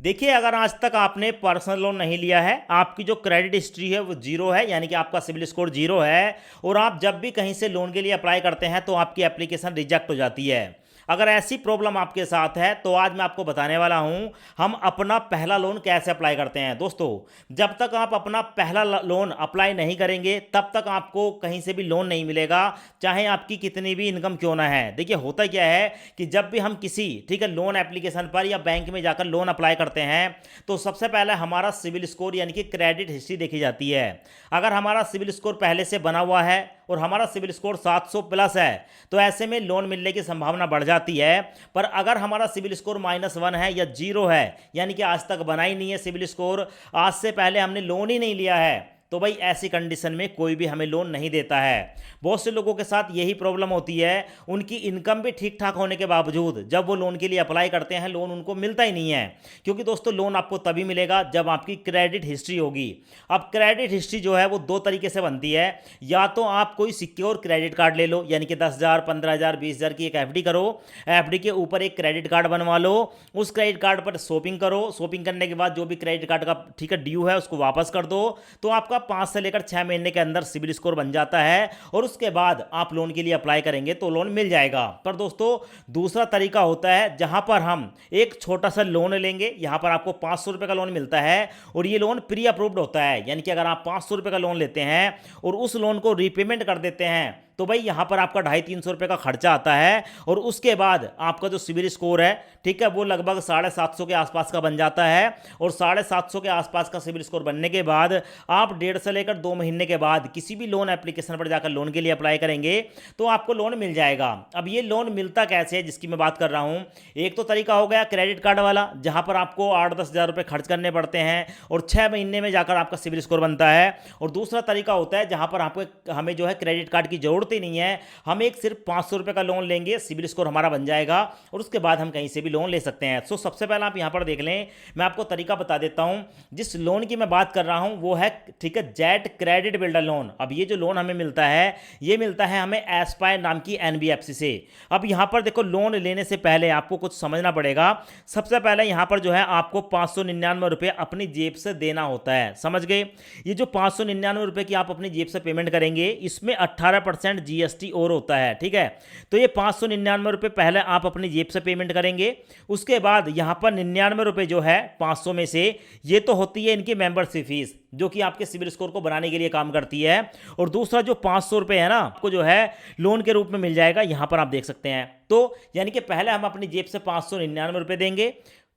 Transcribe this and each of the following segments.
देखिए, अगर आज तक आपने पर्सनल लोन नहीं लिया है, आपकी जो क्रेडिट हिस्ट्री है वो जीरो है, यानी कि आपका सिविल स्कोर जीरो है, और आप जब भी कहीं से लोन के लिए अप्लाई करते हैं तो आपकी एप्लीकेशन रिजेक्ट हो जाती है। अगर ऐसी प्रॉब्लम आपके साथ है तो आज मैं आपको बताने वाला हूं हम अपना पहला लोन कैसे अप्लाई करते हैं। दोस्तों, जब तक आप अपना पहला लोन अप्लाई नहीं करेंगे तब तक आपको कहीं से भी लोन नहीं मिलेगा, चाहे आपकी कितनी भी इनकम क्यों ना है। देखिए, होता क्या है कि जब भी हम किसी ठीक है लोन एप्लीकेशन पर या बैंक में जाकर लोन अप्लाई करते हैं तो सबसे पहले हमारा सिविल स्कोर यानी कि क्रेडिट हिस्ट्री देखी जाती है। अगर हमारा सिविल स्कोर पहले से बना हुआ है और हमारा सिविल स्कोर 700 प्लस है तो ऐसे में लोन मिलने की संभावना बढ़ जाती है। पर अगर हमारा सिविल स्कोर -1 है या जीरो है, यानी कि आज तक बना ही नहीं है सिविल स्कोर, आज से पहले हमने लोन ही नहीं लिया है, तो भाई ऐसी कंडीशन में कोई भी हमें लोन नहीं देता है। बहुत से लोगों के साथ यही प्रॉब्लम होती है, उनकी इनकम भी ठीक ठाक होने के बावजूद जब वो लोन के लिए अप्लाई करते हैं लोन उनको मिलता ही नहीं है। क्योंकि दोस्तों, लोन आपको तभी मिलेगा जब आपकी क्रेडिट हिस्ट्री होगी। अब क्रेडिट हिस्ट्री जो है वो दो तरीके से बनती है। या तो आप कोई सिक्योर क्रेडिट कार्ड ले लो, यानी कि 10,000, 15,000, 20,000 की एक एफडी करो, एफडी के ऊपर एक क्रेडिट कार्ड बनवा लो, उस क्रेडिट कार्ड पर शॉपिंग करो, शॉपिंग करने के बाद जो भी क्रेडिट कार्ड का ठीक है ड्यू है उसको वापस कर दो, तो आपका 5 से लेकर 6 महीने के अंदर सिविल स्कोर बन जाता है और उसके बाद आप लोन के लिए अप्लाई करेंगे तो लोन मिल जाएगा। पर दोस्तों, दूसरा तरीका होता है जहां पर हम एक छोटा सा लोन लेंगे। यहां पर आपको 500 रुपए का लोन मिलता है और ये लोन प्री अप्रूव्ड होता है, यानी कि अगर आप 500 रुपए का लोन लेते हैं और उस लोन को रीपेमेंट कर देते हैं तो भाई यहां पर आपका 250-300 रुपए का खर्चा आता है और उसके बाद आपका जो सिविल स्कोर है ठीक है वो लगभग 750 के आसपास का बन जाता है। और 750 के आसपास का सिविल स्कोर बनने के बाद आप 1.5 से लेकर 2 महीने के बाद किसी भी लोन एप्लीकेशन पर जाकर लोन के लिए अप्लाई करेंगे तो आपको लोन मिल जाएगा। अब ये लोन मिलता कैसे है जिसकी मैं बात कर रहा हूं, एक तो तरीका हो गया क्रेडिट कार्ड वाला, जहां पर आपको 8-10 हज़ार रुपए खर्च करने पड़ते हैं और 6 महीने में जाकर आपका सिविल स्कोर बनता है। और दूसरा तरीका होता है जहां पर आपको हमें जो है क्रेडिट कार्ड की जरूरत ही नहीं है, हम एक सिर्फ 500 रुपए का लोन लेंगे, सिविल स्कोर हमारा बन जाएगा और उसके बाद हम कहीं से भी लोन ले सकते हैं। सो सबसे पहले आप यहां पर देख लें, मैं आपको तरीका बता देता हूं। जिस लोन की मैं बात कर रहा हूं वो है ठीक है जेट क्रेडिट बिल्डर लोन। अब ये जो लोन हमें मिलता है ये मिलता है हमें एस्पायर नाम की एनबीएफसी से। अब यहां पर देखो, लोन लेने से पहले आपको कुछ समझना पड़ेगा। सबसे पहले यहां पर जो है आपको 599 रुपए अपनी जेब से देना होता है, समझ गए। ये जो 599 रुपए की आप अपनी जेब से पेमेंट करेंगे इसमें 18% जीएसटी और होता है, ठीक है। तो ये 599 रुपए पहले आप अपनी जेब से पेमेंट करेंगे। उसके बाद यहां पर 99 रुपए जो है 500 में से, ये तो होती है इनकी मेंबरशिप फीस जो कि आपके सिविल स्कोर को बनाने के लिए काम करती है। और दूसरा जो 500 रुपए है ना, आपको जो है लोन के रूप में मिल जाएगा, यहां पर आप देख सकते हैं। तो यानी कि पहले हम अपनी जेब से 599 रुपए देंगे,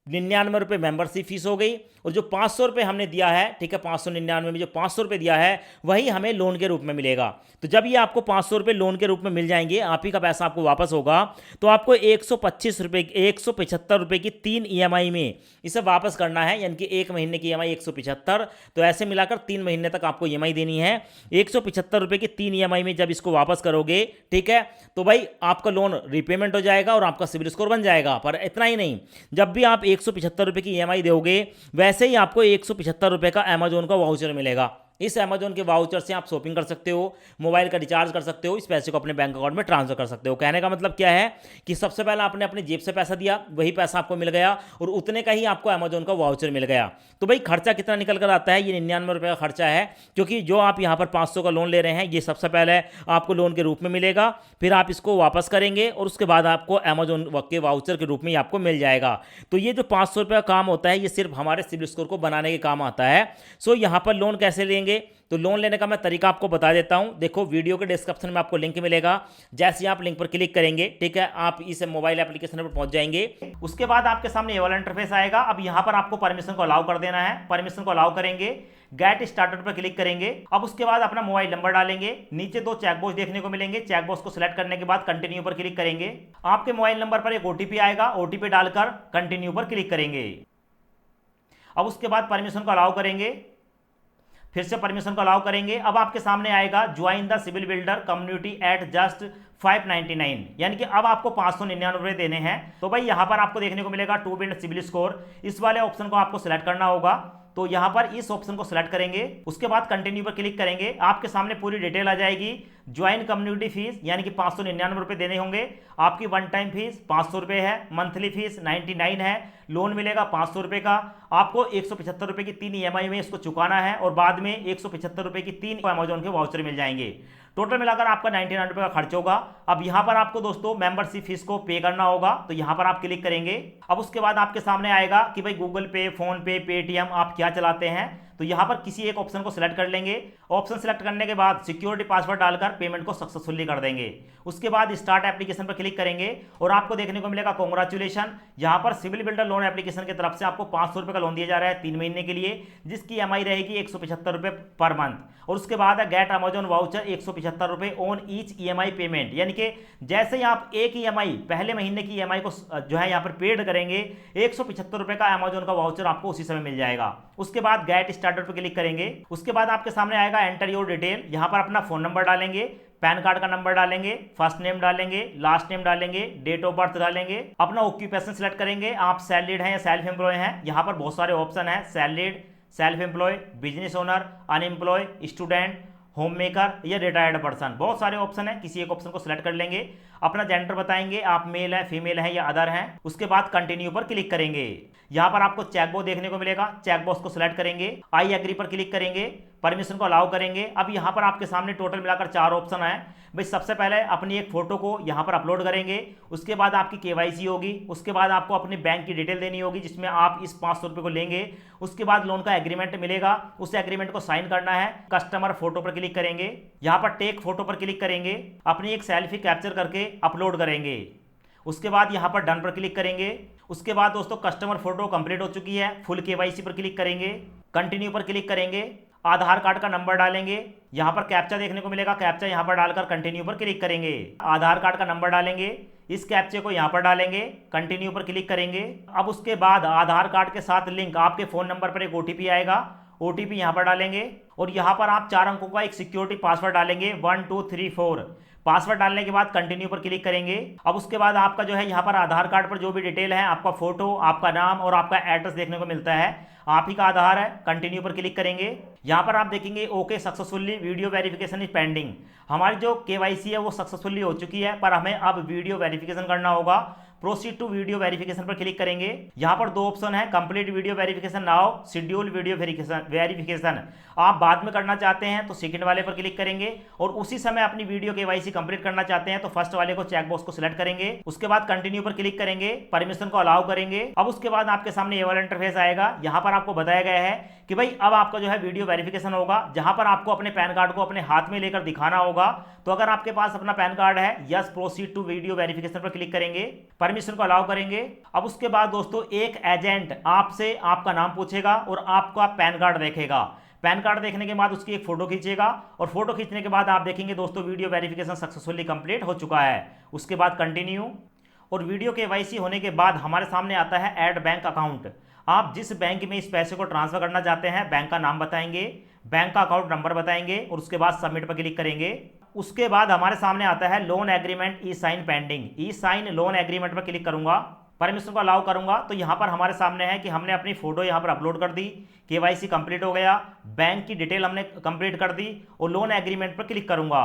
99 रुपये मेंबरशिप फीस हो गई, और जो 500 रुपये हमने दिया है ठीक है 599 में जो 500 रुपये दिया है वही हमें लोन के रूप में मिलेगा। तो जब ये आपको 500 रुपये लोन के रूप में मिल जाएंगे, आप ही का पैसा आपको वापस होगा, तो आपको 125 रुपये 175 रुपये की 3 ईएमआई में इसे वापस करना है, यानी कि 1 महीने की ईएमआई 175, तो ऐसे मिलाकर 3 महीने तक आपको ईएमआई देनी है। 175 रुपये की 3 ईएमआई में जब इसको वापस करोगे ठीक है तो भाई आपका लोन रिपेमेंट हो जाएगा और आपका सिविल स्कोर बन जाएगा। पर इतना ही नहीं, जब भी आप 175 रुपये की ईएमआई दोगे वैसे ही आपको 175 रुपये का अमेजोन का वाउचर मिलेगा। इस अमेजोन के वाउचर से आप शॉपिंग कर सकते हो, मोबाइल का रिचार्ज कर सकते हो, इस पैसे को अपने बैंक अकाउंट में ट्रांसफर कर सकते हो। कहने का मतलब क्या है कि सबसे पहले आपने अपनी जेब से पैसा दिया, वही पैसा आपको मिल गया और उतने का ही आपको अमेजोन का वाउचर मिल गया। तो भाई खर्चा कितना निकल कर आता है, ये 99 रुपये का खर्चा है, क्योंकि जो आप यहाँ पर 500 का लोन ले रहे हैं ये सबसे पहले आपको लोन के रूप में मिलेगा, फिर आप इसको वापस करेंगे और उसके बाद आपको अमेजोन के वाउचर के रूप में आपको मिल जाएगा। तो ये जो 500 रुपये का काम होता है ये सिर्फ हमारे सिविल स्कोर को बनाने के काम आता है। सो यहाँ पर लोन कैसे लेंगे, तो लोन लेने का मैं तरीका आपको बता देता हूं। देखो, वीडियो के डिस्क्रिप्शन में आपको लिंक मिलेगा, जैसे आप लिंक पर क्लिक करेंगे ठीक है आप इस मोबाइल एप्लीकेशन पर पहुंच जाएंगे। उसके बाद आपके सामने ये वाला इंटरफेस आएगा। अब यहां पर आपको परमिशन को अलाउ कर देना है, परमिशन को अलाउ करेंगे, गेट स्टार्टेड पर क्लिक करेंगे। अब उसके बाद अपना मोबाइल नंबर डालेंगे, नीचे 2 चेकबॉक्स देखने को मिलेंगे, चेकबॉक्स को सिलेक्ट करने के बाद कंटिन्यू पर क्लिक करेंगे। आपके मोबाइल नंबर पर एक ओटीपी आएगा, ओटीपी डालकर कंटिन्यू पर क्लिक करेंगे। अब उसके बाद परमिशन को अलाउ करेंगे, फिर से परमिशन को अलाउ करेंगे। अब आपके सामने आएगा join the civil builder community at just 599, यानी कि अब आपको 599 रुपये देने हैं। तो भाई यहाँ पर आपको देखने को मिलेगा टू बिल्ड सिविल स्कोर, इस वाले ऑप्शन को आपको सिलेक्ट करना होगा। तो यहाँ पर इस ऑप्शन को सिलेक्ट करेंगे, उसके बाद कंटिन्यू पर क्लिक करेंगे। आपके सामने पूरी डिटेल आ जाएगी। ज्वाइन कम्युनिटी फीस यानी कि 599 रुपये देने होंगे। आपकी वन टाइम फीस 500 रुपये है, मंथली फीस 99 है, लोन मिलेगा 500 रुपये का। आपको 175 रुपये की 3 EMI में इसको चुकाना है और बाद में 175 रुपये की 3 अमेजोन के वाउचर मिल जाएंगे। टोटल मिलाकर आपका 99 रुपये का खर्च होगा। अब यहाँ पर आपको दोस्तों मेंबरशिप फीस को पे करना होगा, तो यहाँ पर आप क्लिक करेंगे। अब उसके बाद आपके सामने आएगा कि भाई गूगल पे, फोन पे, पेटीएम आप क्या चलाते हैं, तो यहाँ पर किसी एक ऑप्शन को सिलेक्ट कर लेंगे। ऑप्शन सिलेक्ट करने के बाद सिक्योरिटी पासवर्ड डालकर पेमेंट को सक्सेसफुली कर देंगे। उसके बाद स्टार्ट एप्लीकेशन पर क्लिक करेंगे और आपको देखने को मिलेगा कांग्रेचुलेशन, यहाँ पर सिविल बिल्डर लोन एप्लीकेशन की तरफ से आपको 500 रुपये का लोन दिया जा रहा है 3 महीने के लिए, जिसकी EMI रहेगी 175 रुपये पर मंथ। और उसके बाद है गेट अमेजोन वाउचर 175 रुपये ऑन ईच EMI पेमेंट, यानी कि जैसे ही आप एक EMI पहले महीने की EMI को जो है यहाँ पर पेड करेंगे 175 रुपये का अमेजोन का वाउचर आपको उसी समय मिल जाएगा। उसके बाद गेट स्टार्टर पर क्लिक करेंगे। उसके बाद आपके सामने आएगा एंटर योर डिटेल, यहाँ पर अपना फोन नंबर डालेंगे, पैन कार्ड का नंबर डालेंगे, फर्स्ट नेम डालेंगे, लास्ट नेम डालेंगे, डेट ऑफ बर्थ डालेंगे, अपना ऑक्यूपेशन सिलेक्ट करेंगे, आप सैलरीड हैं या सेल्फ एम्प्लॉय हैं। यहाँ पर बहुत सारे ऑप्शन हैं, salaried, self employ, business owner, unemploy, student, home maker या रिटायर्ड पर्सन, बहुत सारे ऑप्शन है। किसी एक ऑप्शन को सिलेक्ट कर लेंगे, अपना जेंडर बताएंगे, आप मेल है, फीमेल है या अदर हैं। उसके बाद कंटिन्यू पर क्लिक करेंगे। यहाँ पर आपको चेकबॉक्स देखने को मिलेगा, चेकबॉक्स को सिलेक्ट करेंगे, आई एग्री पर क्लिक करेंगे, परमिशन को अलाउ करेंगे। अब यहाँ पर आपके सामने टोटल मिलाकर 4 ऑप्शन है। भाई सबसे पहले अपनी एक फोटो को यहाँ पर अपलोड करेंगे, उसके बाद आपकी KYC होगी, उसके बाद आपको अपनी बैंक की डिटेल देनी होगी जिसमें आप इस 500 रुपये को लेंगे। उसके बाद लोन का एग्रीमेंट मिलेगा, उस एग्रीमेंट को साइन करना है। कस्टमर फोटो पर क्लिक करेंगे, यहाँ पर टेक फोटो पर क्लिक करेंगे, अपनी एक सेल्फी कैप्चर करके अपलोड करेंगे। उसके बाद यहाँ पर डन पर क्लिक करेंगे। उसके बाद दोस्तों कस्टमर फोटो कंप्लीट हो चुकी है, फुल KYC पर क्लिक करेंगे, कंटिन्यू पर क्लिक करेंगे, आधार कार्ड का नंबर डालेंगे, यहाँ पर कैप्चा देखने को मिलेगा, कैप्चा यहाँ पर डालकर कंटिन्यू पर क्लिक करेंगे। आधार कार्ड का नंबर डालेंगे, इस कैप्चे को यहाँ पर डालेंगे, कंटिन्यू पर क्लिक करेंगे। अब उसके बाद आधार कार्ड के साथ लिंक आपके फ़ोन नंबर पर एक OTP आएगा, OTP यहाँ पर डालेंगे और यहाँ पर आप 4 अंकों का एक सिक्योरिटी पासवर्ड डालेंगे 1 2 3 4। पासवर्ड डालने के बाद कंटिन्यू पर क्लिक करेंगे। अब उसके बाद आपका जो है यहाँ पर आधार कार्ड पर जो भी डिटेल है, आपका फोटो, आपका नाम और आपका एड्रेस देखने को मिलता है, आप ही का आधार है। कंटिन्यू पर क्लिक करेंगे, यहाँ पर आप देखेंगे okay successfully video verification is pending. हमारी जो KYC है वो सक्सेसफुली हो चुकी है, पर हमें अब वीडियो वेरिफिकेशन करना होगा। प्रोसीड टू वीडियो वेरिफिकेशन पर क्लिक करेंगे। यहाँ पर 2 ऑप्शन है, complete video verification now, schedule video verification. आप बाद में करना चाहते हैं तो सेकंड वाले पर क्लिक करेंगे और उसी समय अपनी वीडियो KYC कंप्लीट करना चाहते हैं तो फर्स्ट वाले को चेकबॉक्स को सिलेक्ट करेंगे। उसके बाद कंटिन्यू पर क्लिक करेंगे, परमिशन को अलाउ करेंगे। अब उसके बाद आपके सामने ये वाला इंटरफेस आएगा। यहाँ पर आपको बताया गया है कि भाई अब आपका जो है वीडियो वेरिफिकेशन होगा, जहां पर आपको अपने पैन कार्ड को अपने हाथ में लेकर दिखाना होगा। तो अगर आपके पास अपना पैन कार्ड है, yes proceed to video verification पर क्लिक करेंगे, परमिशन को अलाउ करेंगे। अब उसके बाद दोस्तों एक एजेंट आपसे आपका नाम पूछेगा और आपका पैन कार्ड देखेगा। पैन कार्ड देखने के बाद उसकी एक फोटो खींचेगा और फोटो खींचने के बाद आप देखेंगे दोस्तों वीडियो वेरिफिकेशन सक्सेसफुली कंप्लीट हो चुका है। उसके बाद कंटिन्यू और वीडियो KYC होने के बाद हमारे सामने आता है ऐड बैंक अकाउंट। आप जिस बैंक में इस पैसे को ट्रांसफर करना चाहते हैं बैंक का नाम बताएंगे, बैंक का अकाउंट नंबर बताएंगे और उसके बाद सबमिट पर क्लिक करेंगे। उसके बाद हमारे सामने आता है लोन एग्रीमेंट ई साइन पेंडिंग। ई साइन लोन एग्रीमेंट पर क्लिक करूंगा, परमिशन को अलाउ करूंगा। तो यहाँ पर हमारे सामने है कि हमने अपनी फोटो यहाँ पर अपलोड कर दी, KYC कंप्लीट हो गया, बैंक की डिटेल हमने कंप्लीट कर दी और लोन एग्रीमेंट पर क्लिक करूंगा।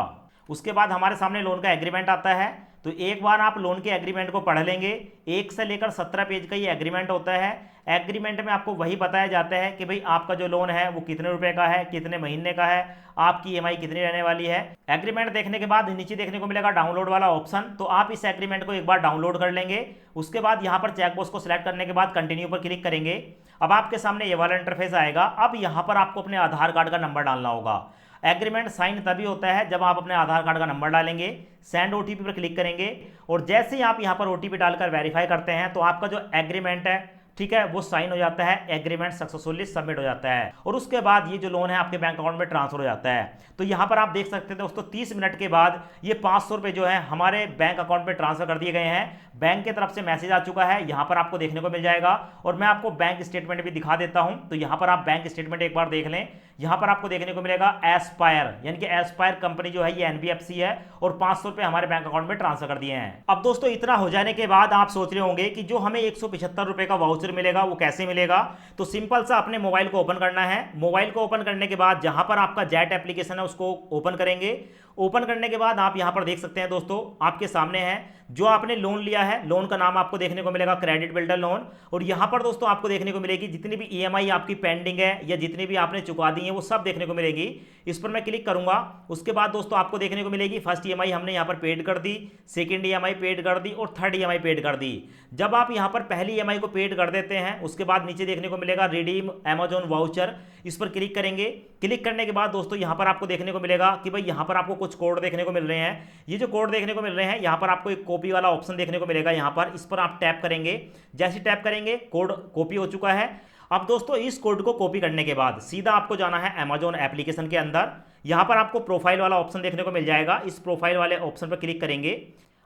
उसके बाद हमारे सामने लोन का एग्रीमेंट आता है। तो एक बार आप लोन के एग्रीमेंट को पढ़ लेंगे। 1 से लेकर 17 पेज का ये एग्रीमेंट होता है। एग्रीमेंट में आपको वही बताया जाता है कि भाई आपका जो लोन है वो कितने रुपए का है, कितने महीने का है, आपकी EMI कितनी रहने वाली है। एग्रीमेंट देखने के बाद नीचे देखने को मिलेगा डाउनलोड वाला ऑप्शन, तो आप इस एग्रीमेंट को एक बार डाउनलोड कर लेंगे। उसके बाद यहाँ पर चेकबॉक्स को सिलेक्ट करने के बाद कंटिन्यू पर क्लिक करेंगे। अब आपके सामने ये वाला इंटरफेस आएगा। अब यहाँ पर आपको अपने आधार कार्ड का नंबर डालना होगा। एग्रीमेंट साइन तभी होता है जब आप अपने आधार कार्ड का नंबर डालेंगे, सेंड OTP पर क्लिक करेंगे और जैसे ही आप यहाँ पर OTP डालकर वेरीफाई करते हैं तो आपका जो एग्रीमेंट है ठीक है, वो साइन हो जाता है, एग्रीमेंट सक्सेसफुली सबमिट हो जाता है और उसके बाद ये जो लोन है आपके बैंक अकाउंट में ट्रांसफर हो जाता है। तो यहाँ पर आप देख सकते हैं दोस्तों 30 मिनट के बाद ये 500 रुपये जो है हमारे बैंक अकाउंट में ट्रांसफर कर दिए गए हैं। बैंक की तरफ से मैसेज आ चुका है, यहाँ पर आपको देखने को मिल जाएगा और मैं आपको बैंक स्टेटमेंट भी दिखा देता हूँ। तो यहाँ पर आप बैंक स्टेटमेंट एक बार देख लें। यहाँ पर आपको देखने को मिलेगा एस्पायर, यानी कि एस्पायर कंपनी जो है ये एनबीएफसी है और 500 रुपये हमारे बैंक अकाउंट में ट्रांसफर कर दिए हैं। अब दोस्तों इतना हो जाने के बाद आप सोच रहे होंगे कि जो हमें 175 रुपये का वाउचर मिलेगा वो कैसे मिलेगा। तो सिंपल सा अपने मोबाइल को ओपन करना है। मोबाइल को ओपन करने के बाद जहां पर आपका जैट एप्लीकेशन है उसको ओपन करेंगे। ओपन करने के बाद आप यहां पर देख सकते हैं दोस्तों आपके सामने है जो आपने लोन लिया है, लोन का नाम आपको देखने को मिलेगा क्रेडिट बिल्डर लोन। और यहां पर दोस्तों आपको देखने को मिलेगी जितनी भी ईएमआई आपकी पेंडिंग है या जितनी भी आपने चुका दी है वो सब देखने को मिलेगी। इस पर मैं क्लिक करूंगा। उसके बाद दोस्तों आपको देखने को मिलेगी फर्स्ट ईएमआई हमने यहां पर पेड कर दी, सेकंड ईएमआई पेड कर दी और थर्ड ईएमआई पेड कर दी। जब आप यहां पर पहली ईएमआई को पेड कर देते हैं उसके बाद नीचे देखने को मिलेगा रिडीम अमेजॉन वाउचर, इस पर क्लिक करेंगे। क्लिक करने के बाद दोस्तों यहां पर आपको देखने को मिलेगा कि भाई यहां पर आपको कुछ कोड देखने को मिल रहे हैं। ये जो कोड देखने को मिल रहे हैं यहां पर आपको एक कॉपी वाला ऑप्शन देखने को मिलेगा। यहां पर इस पर आप टैप करेंगे। जैसे टैप करेंगे कोड कॉपी हो चुका है। अब दोस्तों इस कोड को कॉपी करने के बाद सीधा आपको जाना है अमेजॉन एप्लीकेशन के अंदर। यहां पर आपको प्रोफाइल वाला ऑप्शन देखने को मिल जाएगा। इस प्रोफाइल वाले ऑप्शन पर क्लिक करेंगे।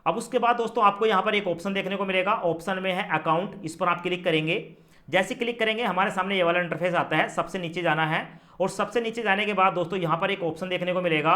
अब उसके बाद दोस्तों आपको यहां पर एक ऑप्शन देखने को मिलेगा। ऑप्शन में है अकाउंट, इस पर आप क्लिक करेंगे। जैसे क्लिक करेंगे हमारे सामने ये वाला इंटरफेस आता है। सबसे नीचे जाना है और सबसे नीचे जाने के बाद दोस्तों यहां पर एक ऑप्शन देखने को मिलेगा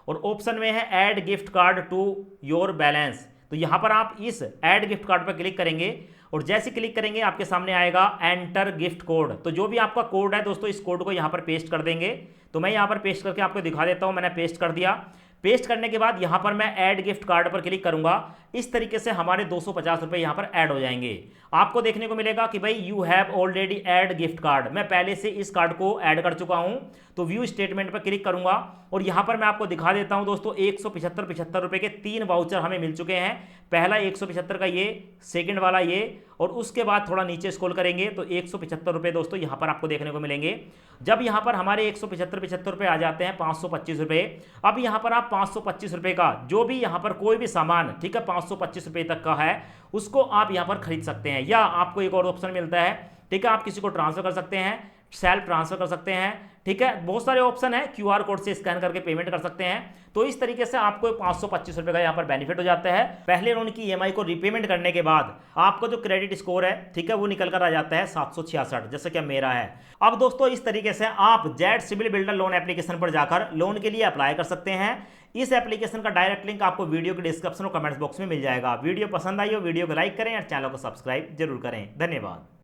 और ऑप्शन में है add gift card to your balance. तो यहां पर आप इस ऐड गिफ्ट कार्ड पर क्लिक करेंगे और जैसे क्लिक करेंगे आपके सामने आएगा एंटर गिफ्ट कोड। तो जो भी आपका कोड है दोस्तों इस कोड को यहां पर पेस्ट कर देंगे। तो मैं यहां पर पेस्ट करके आपको दिखा देता हूं। मैंने पेस्ट कर दिया। पेस्ट करने के बाद यहां पर मैं ऐड गिफ्ट कार्ड पर क्लिक करूंगा। इस तरीके से हमारे 250 रुपये यहां पर ऐड हो जाएंगे। आपको देखने को मिलेगा कि भाई you have already add gift card, मैं पहले से इस कार्ड को ऐड कर चुका हूं। तो व्यू स्टेटमेंट पर क्लिक करूंगा और यहां पर मैं आपको दिखा देता हूं दोस्तों 175 रुपये के 3 वाउचर हमें मिल चुके हैं। पहला 175 का ये, सेकंड वाला ये और उसके बाद थोड़ा नीचे स्क्रॉल करेंगे तो 175 रुपये दोस्तों यहां पर आपको देखने को मिलेंगे। जब यहां पर हमारे 175 रुपये आ जाते हैं 525 रुपये। अब यहां पर आप 525 रुपये का जो भी यहां पर कोई भी सामान, ठीक है, 525 रुपये तक का है उसको आप यहां पर खरीद सकते हैं। या आपको एक और ऑप्शन मिलता है, ठीक है, आप किसी को ट्रांसफर कर सकते हैं, सेल्फ ट्रांसफर कर सकते हैं, ठीक है, बहुत सारे ऑप्शन है। क्यूआर कोड से स्कैन करके पेमेंट कर सकते हैं। तो इस तरीके से आपको 525 रुपये का यहाँ पर बेनिफिट हो जाता है। पहले लोन की ईएमआई को रीपेमेंट करने के बाद आपका जो क्रेडिट स्कोर है, ठीक है, वो निकल कर आ जाता है 766, जैसे कि मेरा है। अब दोस्तों इस तरीके से आप Jet civil builder loan application पर जाकर लोन के लिए अप्लाई कर सकते हैं। इस एप्लीकेशन का डायरेक्ट लिंक आपको वीडियो के डिस्क्रिप्शन और कमेंट्स बॉक्स में मिल जाएगा। वीडियो पसंद आई हो वीडियो को लाइक करें और चैनल को सब्सक्राइब जरूर करें। धन्यवाद।